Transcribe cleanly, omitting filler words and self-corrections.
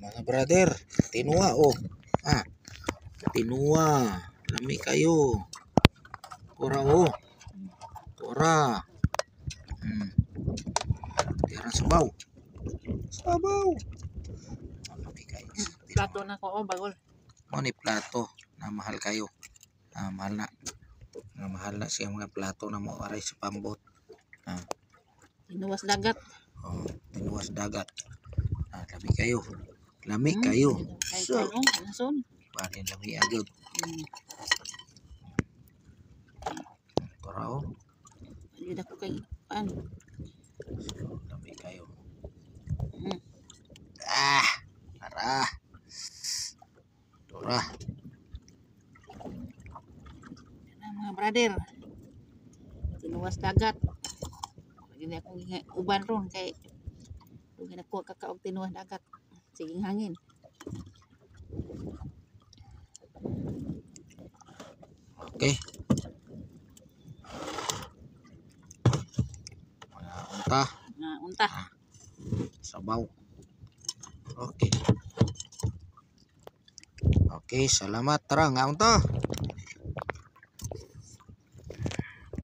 Mga brother, tinuwa oh. Ah, tinuwa. Lami kayo. Kura oh. Kura. Tira sabaw. Sabaw. Lami kayo. Plato na ko oh, bagol. Mo ni plato na mahal kayo. Mahal na. Mahal na siya mga plato na mo aray sa pambot. Tinuwas dagat. Oh, tinuwas dagat. Lami kayo. Lami kayo. So, nason. Parin lami agad. Korao. Ayun ako kay pan. Lami kayo. Mm. Tara. Tora. Mga brother. Tinuwas dagat. Lagi akong uban ron kay lagi na ko kakaog tinuwas dagat. Sige hangin. Okay. Mga unta. Unta. Sabaw. Okay. Okay, salamat. Tara, nga unta.